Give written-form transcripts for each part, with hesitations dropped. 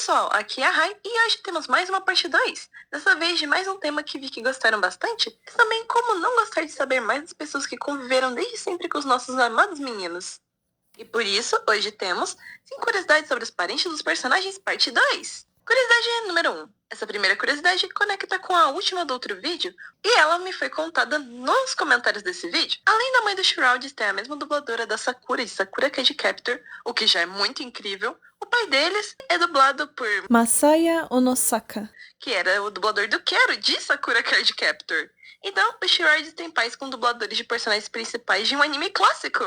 pessoal, aqui é a Rai e hoje temos mais uma parte 2. Dessa vez de mais um tema que vi que gostaram bastante, mas também como não gostar de saber mais das pessoas que conviveram desde sempre com os nossos amados meninos. E por isso, hoje temos 5 curiosidades sobre os parentes dos personagens, parte 2. Curiosidade número 1. Essa primeira curiosidade conecta com a última do outro vídeo, e ela me foi contada nos comentários desse vídeo. Além da mãe do Shroud ter a mesma dubladora da Sakura de Sakura Card Captor, o que já é muito incrível, o pai deles é dublado por Masaya Onosaka, que era o dublador do Quero de Sakura Card Captor. Então, o Shroud tem pais com dubladores de personagens principais de um anime clássico.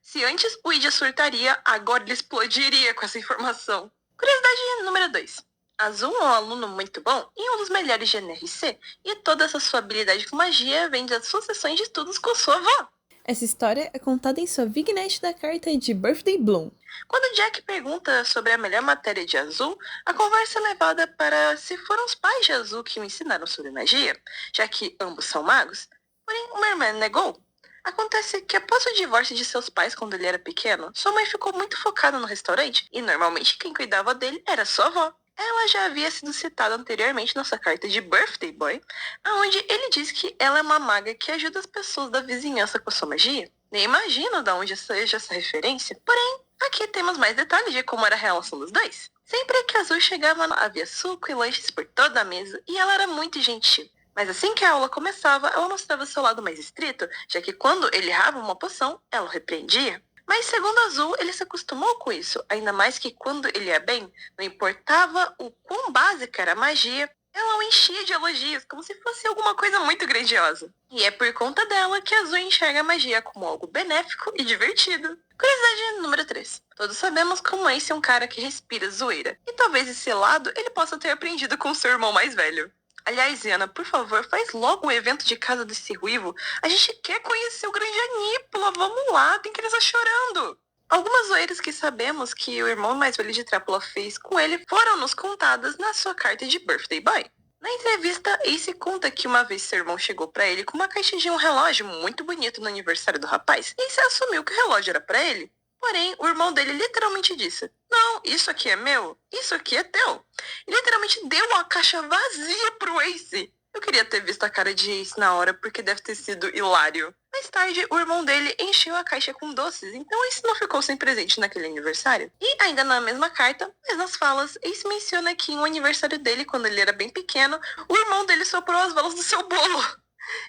Se antes o Idia surtaria, agora ele explodiria com essa informação. Curiosidade número 2. Azul é um aluno muito bom e um dos melhores de NRC, e toda essa sua habilidade com magia vem das suas sessões de estudos com sua avó. Essa história é contada em sua vignette da carta de Birthday Bloom. Quando Jack pergunta sobre a melhor matéria de Azul, a conversa é levada para se foram os pais de Azul que o ensinaram sobre magia, já que ambos são magos. Porém, uma irmã negou. Acontece que após o divórcio de seus pais quando ele era pequeno, sua mãe ficou muito focada no restaurante e normalmente quem cuidava dele era sua avó. Ela já havia sido citada anteriormente na sua carta de Birthday Boy, onde ele diz que ela é uma maga que ajuda as pessoas da vizinhança com a sua magia. Nem imagino de onde seja essa referência, porém, aqui temos mais detalhes de como era a relação dos dois. Sempre que Azul chegava, havia suco e lanches por toda a mesa e ela era muito gentil. Mas assim que a aula começava, ela mostrava seu lado mais estrito, já que quando ele errava uma poção, ela o repreendia. Mas segundo Azul, ele se acostumou com isso, ainda mais que quando ele ia bem, não importava o quão básica era a magia, ela o enchia de elogios, como se fosse alguma coisa muito grandiosa. E é por conta dela que Azul enxerga a magia como algo benéfico e divertido. Curiosidade número 3. Todos sabemos como Ace é um cara que respira zoeira, e talvez esse lado ele possa ter aprendido com seu irmão mais velho. Aliás, Iana, por favor, faz logo um evento de casa desse ruivo. A gente quer conhecer o grande Anípola. Vamos lá, tem criança chorando. Algumas zoeiras que sabemos que o irmão mais velho de Trápula fez com ele foram nos contadas na sua carta de Birthday Boy. Na entrevista, Ace conta que uma vez seu irmão chegou pra ele com uma caixa de um relógio muito bonito no aniversário do rapaz, e Ace assumiu que o relógio era pra ele. Porém, o irmão dele literalmente disse: "Não, isso aqui é meu, isso aqui é teu." E literalmente deu a caixa vazia pro Ace. Eu queria ter visto a cara de Ace na hora, porque deve ter sido hilário. Mais tarde, o irmão dele encheu a caixa com doces, então Ace não ficou sem presente naquele aniversário. E ainda na mesma carta, mas nas falas, Ace menciona que em um aniversário dele, quando ele era bem pequeno, o irmão dele soprou as velas do seu bolo.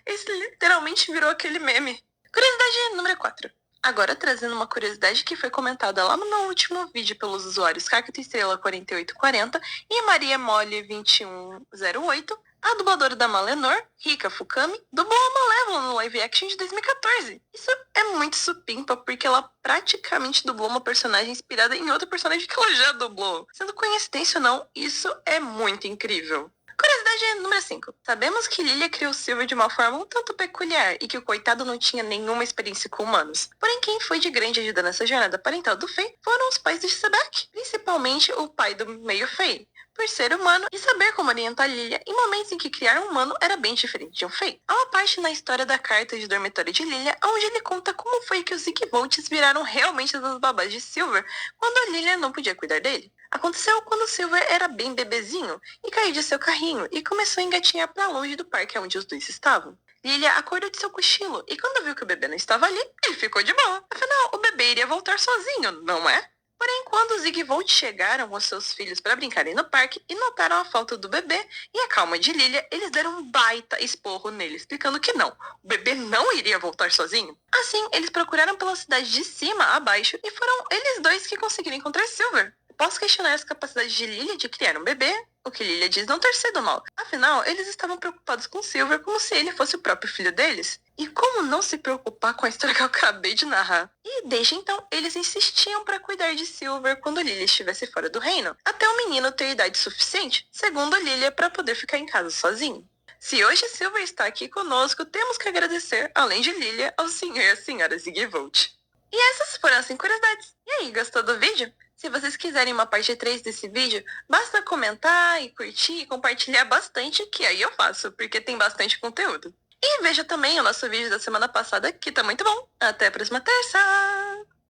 Ace literalmente virou aquele meme. Curiosidade número 4. Agora trazendo uma curiosidade que foi comentada lá no último vídeo pelos usuários Cacto Estrela 4840 e Maria Mole 2108, a dubladora da Malenor, Rika Fukami, dublou a Malévola no live action de 2014. Isso é muito supimpa porque ela praticamente dublou uma personagem inspirada em outro personagem que ela já dublou. Sendo coincidência ou não, isso é muito incrível. Curiosidade número 5. Sabemos que Lilia criou Silver de uma forma um tanto peculiar e que o coitado não tinha nenhuma experiência com humanos. Porém, quem foi de grande ajuda nessa jornada parental do Fei foram os pais de Sebek, principalmente o pai do meio Fei, por ser humano e saber como orientar Lilia em momentos em que criar um humano era bem diferente de um Fei. Há uma parte na história da carta de dormitório de Lilia onde ele conta como foi que os Zigvolts viraram realmente as babás de Silver quando a Lilia não podia cuidar dele. Aconteceu quando Silver era bem bebezinho e caiu de seu carrinho e começou a engatinhar para longe do parque onde os dois estavam. Lilia acordou de seu cochilo e quando viu que o bebê não estava ali, ele ficou de boa. Afinal, o bebê iria voltar sozinho, não é? Porém, quando os Zigvolt chegaram com seus filhos para brincarem no parque e notaram a falta do bebê e a calma de Lilia, eles deram um baita esporro nele, explicando que não, o bebê não iria voltar sozinho. Assim, eles procuraram pela cidade de cima a baixo e foram eles dois que conseguiram encontrar Silver. Posso questionar essa capacidade de Lilia de criar um bebê, o que Lilia diz não ter sido mal. Afinal, eles estavam preocupados com Silver como se ele fosse o próprio filho deles. E como não se preocupar com a história que eu acabei de narrar? E desde então, eles insistiam para cuidar de Silver quando Lilia estivesse fora do reino, até o menino ter idade suficiente, segundo Lilia, para poder ficar em casa sozinho. Se hoje Silver está aqui conosco, temos que agradecer, além de Lilia, ao senhor e à senhora Zigvolt. E essas foram as 5 curiosidades. E aí, gostou do vídeo? Se vocês quiserem uma parte 3 desse vídeo, basta comentar e curtir e compartilhar bastante, que aí eu faço, porque tem bastante conteúdo. E veja também o nosso vídeo da semana passada, que tá muito bom. Até a próxima terça!